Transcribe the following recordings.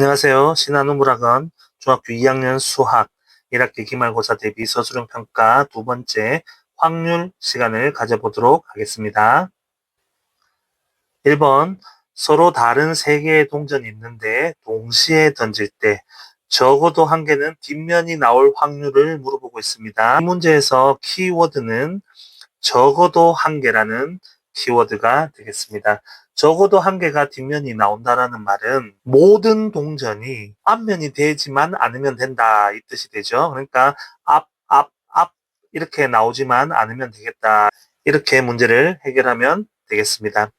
안녕하세요. 신한우물학원 중학교 2학년 수학 1학기 기말고사 대비 서술형 평가 두 번째 확률 시간을 가져보도록 하겠습니다. 1번 서로 다른 세 개의 동전이 있는데 동시에 던질 때 적어도 한 개는 뒷면이 나올 확률을 물어보고 있습니다. 이 문제에서 키워드는 적어도 한 개라는 키워드가 되겠습니다. 적어도 한 개가 뒷면이 나온다라는 말은 모든 동전이 앞면이 되지만 않으면 된다 이 뜻이 되죠. 그러니까 앞 이렇게 나오지만 않으면 되겠다. 이렇게 문제를 해결하면 되겠습니다.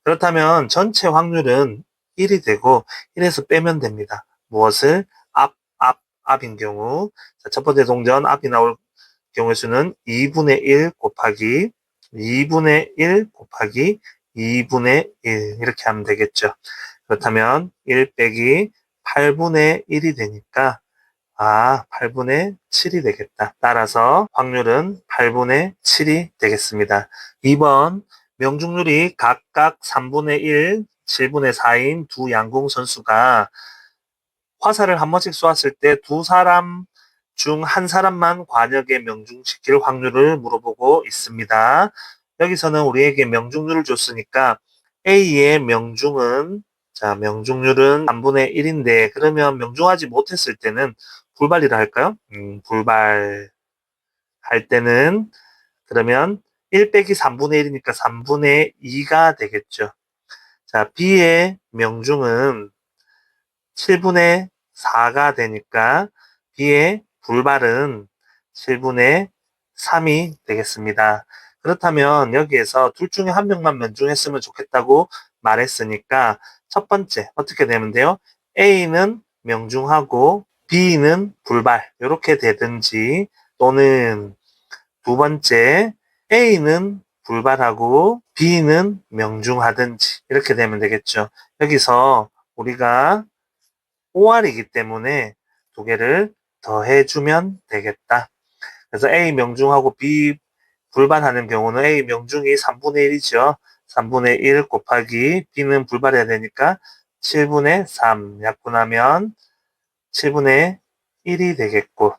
그렇다면 전체 확률은 1이 되고 1에서 빼면 됩니다. 무엇을? 앞인 경우. 자, 첫 번째 동전 앞이 나올 경우의 수는 2분의 1 곱하기 2분의 1 곱하기 2분의 1 이렇게 하면 되겠죠. 그렇다면 1 빼기 8분의 1이 되니까 8분의 7이 되겠다. 따라서 확률은 8분의 7이 되겠습니다. 2번 명중률이 각각 3분의 1, 7분의 4인 두 양궁 선수가 화살을 한 번씩 쏘았을 때 두 사람 중 한 사람만 관역에 명중시킬 확률을 물어보고 있습니다. 여기서는 우리에게 명중률을 줬으니까 A의 명중률은 3분의 1인데 그러면 명중하지 못했을 때는 불발이라 할까요? 불발할 때는 그러면 1 빼기 3분의 1이니까 3분의 2가 되겠죠. 자, B의 명중은 7분의 4가 되니까 B의 불발은 7분의 3이 되겠습니다. 그렇다면 여기에서 둘 중에 한 명만 명중했으면 좋겠다고 말했으니까 첫 번째 어떻게 되면 돼요? A는 명중하고 B는 불발 이렇게 되든지 또는 두 번째 A는 불발하고 B는 명중하든지 이렇게 되면 되겠죠. 여기서 우리가 OR이기 때문에 두 개를 더해주면 되겠다. 그래서 A 명중하고 B 불발하는 경우는 A 명중이 3분의 1이죠. 3분의 1 곱하기 B는 불발해야 되니까 7분의 3 약분하면 7분의 1이 되겠고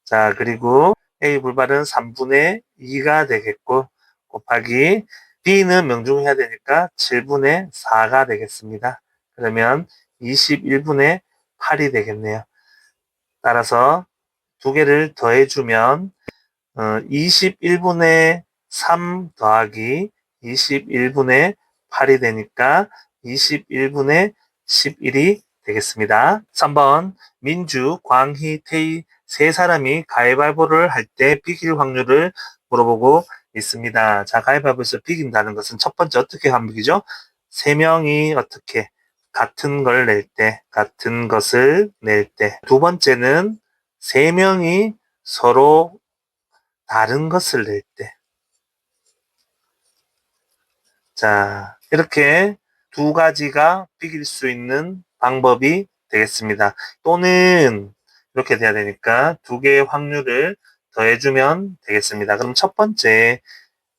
자 그리고 A 불발은 3분의 2가 되겠고 곱하기 B는 명중해야 되니까 7분의 4가 되겠습니다. 그러면 21분의 8이 되겠네요. 따라서 두 개를 더해주면 21분의 3 더하기 21분의 8이 되니까 21분의 11이 되겠습니다. 3번 민주, 광희, 태희 세 사람이 가위바위보를 할 때 비길 확률을 물어보고 있습니다. 자, 가위바위보에서 비긴다는 것은 첫 번째 어떻게 하면 비기죠? 세 명이 어떻게 같은 걸 낼 때, 같은 것을 낼 때. 두 번째는 세 명이 서로 다른 것을 낼 때. 자, 이렇게 두 가지가 비길 수 있는 방법이 되겠습니다. 또는 이렇게 돼야 되니까 두 개의 확률을 더해주면 되겠습니다. 그럼 첫 번째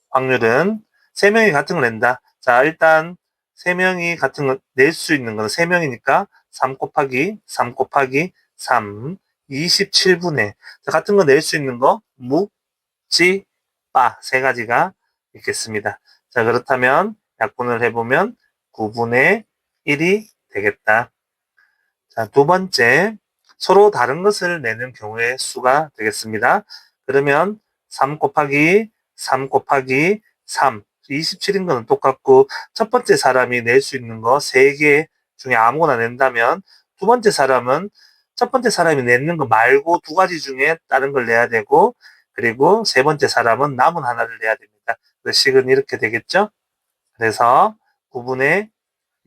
확률은 세 명이 같은 걸 낸다. 자, 일단 세 명이 같은 걸 낼 수 있는 건 세 명이니까 3 곱하기 3 곱하기 3, 27분의 자, 같은 거 낼 수 있는 거 무, 지, 빠 세 가지가 있겠습니다. 자, 그렇다면 약분을 해보면 9분의 1이 되겠다. 자, 두 번째, 서로 다른 것을 내는 경우의 수가 되겠습니다. 그러면 3 곱하기 3 곱하기 3, 27인 거는 똑같고 첫 번째 사람이 낼 수 있는 거 3개 중에 아무거나 낸다면 두 번째 사람은 첫 번째 사람이 내는 거 말고 두 가지 중에 다른 걸 내야 되고 그리고 세 번째 사람은 남은 하나를 내야 됩니다. 그 식은 이렇게 되겠죠? 그래서 9분의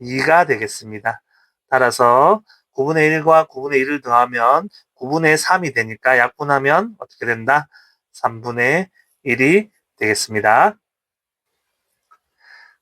2가 되겠습니다. 따라서 9분의 1과 9분의 1을 더하면 9분의 3이 되니까 약분하면 어떻게 된다? 3분의 1이 되겠습니다.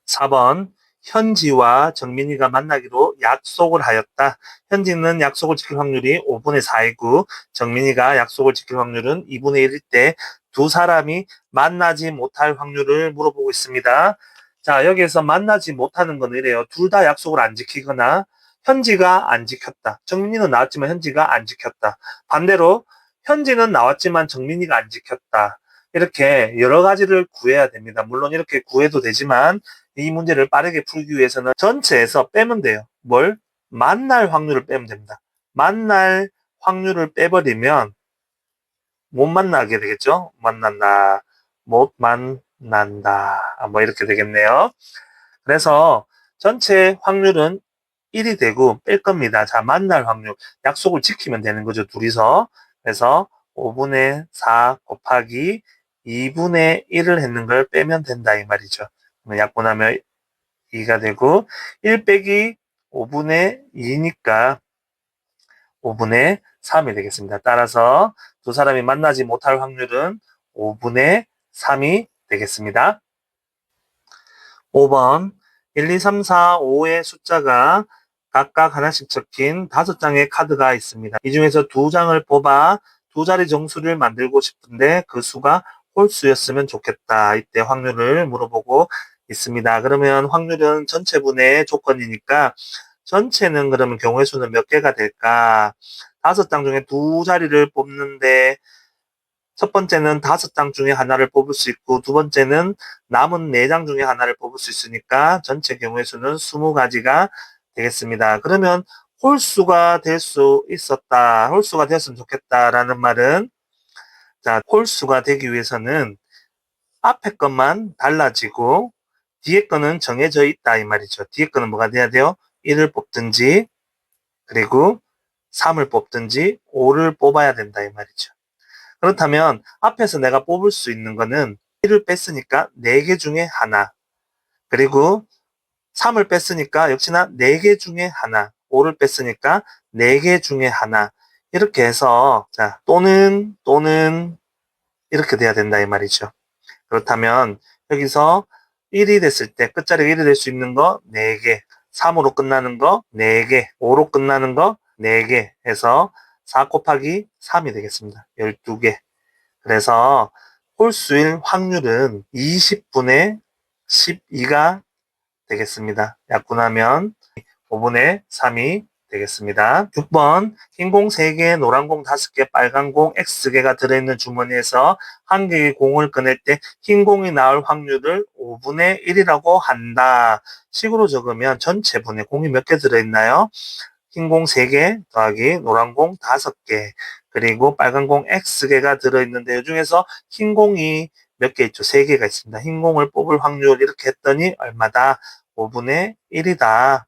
4번 현지와 정민이가 만나기로 약속을 하였다. 현지는 약속을 지킬 확률이 5분의 4이고 정민이가 약속을 지킬 확률은 2분의 1일 때 두 사람이 만나지 못할 확률을 물어보고 있습니다. 자, 여기에서 만나지 못하는 건 이래요. 둘 다 약속을 안 지키거나 현지가 안 지켰다. 정민이는 나왔지만 현지가 안 지켰다. 반대로 현지는 나왔지만 정민이가 안 지켰다. 이렇게 여러 가지를 구해야 됩니다. 물론 이렇게 구해도 되지만 이 문제를 빠르게 풀기 위해서는 전체에서 빼면 돼요. 뭘? 만날 확률을 빼면 됩니다. 만날 확률을 빼버리면 못 만나게 되겠죠? 만난다, 못 만난다. 뭐 이렇게 되겠네요. 그래서 전체 확률은 1이 되고 뺄 겁니다. 자, 만날 확률. 약속을 지키면 되는 거죠, 둘이서. 그래서 5분의 4 곱하기 2분의 1을 했는 걸 빼면 된다, 이 말이죠. 약분하면 2가 되고, 1 빼기 5분의 2니까 5분의 3이 되겠습니다. 따라서 두 사람이 만나지 못할 확률은 5분의 3이 되겠습니다. 5번 1, 2, 3, 4, 5의 숫자가 각각 하나씩 적힌 5장의 카드가 있습니다. 이 중에서 2장을 뽑아 두 자리 정수를 만들고 싶은데 그 수가 홀수였으면 좋겠다. 이때 확률을 물어보고 있습니다. 그러면 확률은 전체분의 조건이니까 전체는 그러면 경우의 수는 몇 개가 될까? 5장 중에 두 자리를 뽑는데 첫 번째는 5장 중에 하나를 뽑을 수 있고 두 번째는 남은 4장 중에 하나를 뽑을 수 있으니까 전체 경우의 수는 20가지가 되겠습니다. 그러면 홀수가 될 수 있었다. 홀수가 되었으면 좋겠다라는 말은 자, 홀수가 되기 위해서는 앞에 것만 달라지고 뒤에 거는 정해져 있다 이 말이죠. 뒤에 거는 뭐가 돼야 돼요? 1을 뽑든지 그리고 3을 뽑든지 5를 뽑아야 된다 이 말이죠. 그렇다면 앞에서 내가 뽑을 수 있는 거는 1을 뺐으니까 4개 중에 하나, 그리고 3을 뺐으니까 역시나 4개 중에 하나, 5를 뺐으니까 4개 중에 하나. 이렇게 해서 자, 또는 이렇게 돼야 된다 이 말이죠. 그렇다면 여기서 1이 됐을 때 끝자리가 1이 될 수 있는 거 4개, 3으로 끝나는 거 4개, 5로 끝나는 거 4개 해서 4 곱하기 3이 되겠습니다. 12개. 그래서 홀수일 확률은 20분의 12가 되겠습니다. 약분하면 5분의 3이 되겠습니다. 6번 흰 공 3개, 노란 공 5개, 빨간 공 X개가 들어있는 주머니에서 한 개의 공을 꺼낼 때 흰 공이 나올 확률을 5분의 1이라고 한다. 식으로 적으면 전체 분의 공이 몇 개 들어있나요? 흰 공 3개 더하기 노란 공 5개 그리고 빨간 공 X개가 들어있는데 이 중에서 흰 공이 몇 개 있죠? 3개가 있습니다. 흰 공을 뽑을 확률 이렇게 했더니 얼마다? 5분의 1이다.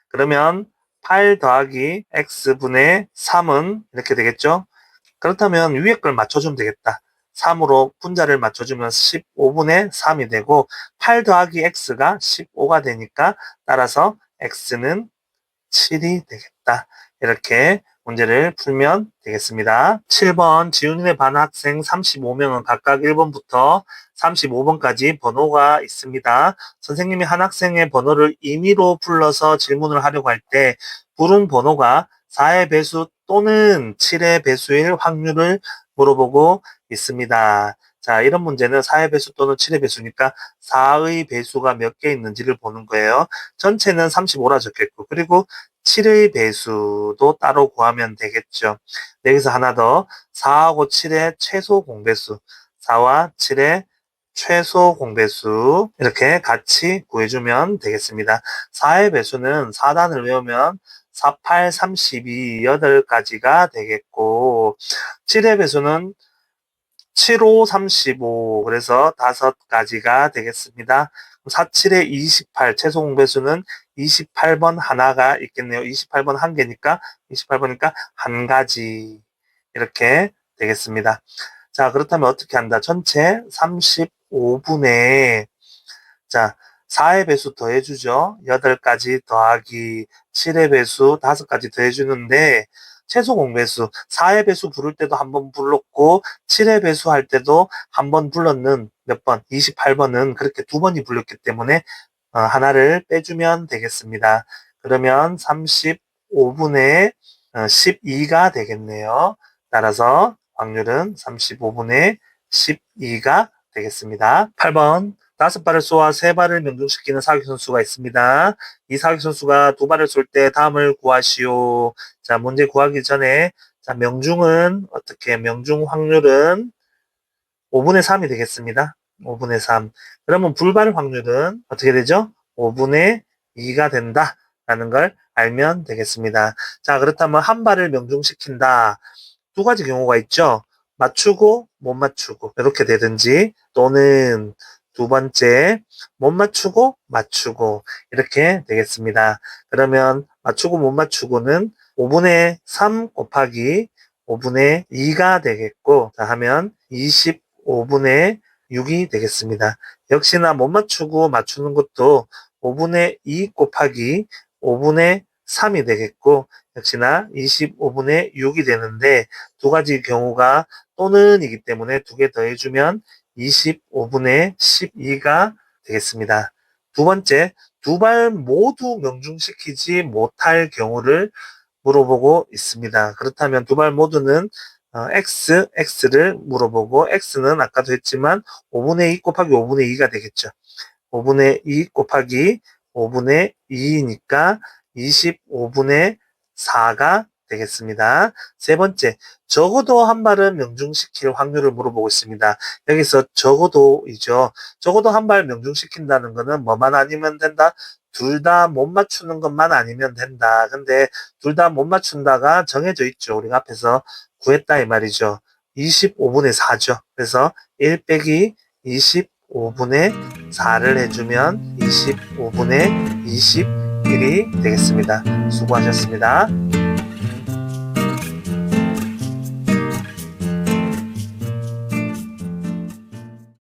그러면 8 더하기 X분의 3은 이렇게 되겠죠? 그렇다면 위에 걸 맞춰주면 되겠다. 3으로 분자를 맞춰주면 15분의 3이 되고 8 더하기 X가 15가 되니까 따라서 X는 7이 되겠다. 이렇게 문제를 풀면 되겠습니다. 7번 지훈이네 반 학생 35명은 각각 1번부터 35번까지 번호가 있습니다. 선생님이 한 학생의 번호를 임의로 불러서 질문을 하려고 할 때 부른 번호가 4의 배수 또는 7의 배수일 확률을 물어보고 있습니다. 자, 이런 문제는 4의 배수 또는 7의 배수니까 4의 배수가 몇 개 있는지를 보는 거예요. 전체는 35라 적혀있고 그리고 7의 배수도 따로 구하면 되겠죠. 여기서 하나 더 4하고 7의 최소 공배수 4와 7의 최소 공배수 이렇게 같이 구해주면 되겠습니다. 4의 배수는 4단을 외우면 4, 8, 32, 8가지가 되겠고 7의 배수는 7, 5, 35 그래서 5가지가 되겠습니다. 4, 7에 28 최소 공배수는 28번 하나가 있겠네요. 28번 한 개니까 28번이니까 한 가지 이렇게 되겠습니다. 자 그렇다면 어떻게 한다? 전체 35분의 자 4의 배수 더해주죠. 8가지 더하기 7의 배수 5가지 더해주는데 최소 공배수 4의 배수 부를 때도 한 번 불렀고 7의 배수 할 때도 한 번 불렀는 몇 번? 28번은 그렇게 2번이 불렸기 때문에 하나를 빼주면 되겠습니다. 그러면 35분의 12가 되겠네요. 따라서 확률은 35분의 12가 되겠습니다. 8번 5발을 쏘아 3발을 명중시키는 사격선수가 있습니다. 이 사격선수가 2발을 쏠 때 다음을 구하시오. 자, 문제 구하기 전에 자, 명중 확률은 5분의 3이 되겠습니다. 5분의 3. 그러면 불발 확률은 어떻게 되죠? 5분의 2가 된다라는 걸 알면 되겠습니다. 자, 그렇다면 한 발을 명중시킨다. 2가지 경우가 있죠. 맞추고 못 맞추고 이렇게 되든지 또는 2번째 못 맞추고 이렇게 되겠습니다. 그러면 맞추고 못 맞추고는 5분의 3 곱하기 5분의 2가 되겠고 자 하면 25분의 6이 되겠습니다. 역시나 못 맞추고 맞추는 것도 5분의 2 곱하기 5분의 3이 되겠고 역시나 25분의 6이 되는데 2가지 경우가 또는이기 때문에 2개 더해주면 25분의 12가 되겠습니다. 2번째, 2발 모두 명중시키지 못할 경우를 물어보고 있습니다. 그렇다면 2발 모두는 X를 물어보고 X는 아까도 했지만 5분의 2 곱하기 5분의 2가 되겠죠. 5분의 2 곱하기 5분의 2니까 25분의 4가 되겠습니다. 3번째, 적어도 한 발은 명중시킬 확률을 물어보고 있습니다. 여기서 적어도이죠. 적어도 한 발 명중시킨다는 거는 뭐만 아니면 된다? 둘 다 못 맞추는 것만 아니면 된다. 근데 둘 다 못 맞춘다가 정해져 있죠. 우리가 앞에서 구했다 이 말이죠. 25분의 4죠. 그래서 1 빼기 25분의 4를 해주면 25분의 21이 되겠습니다. 수고하셨습니다.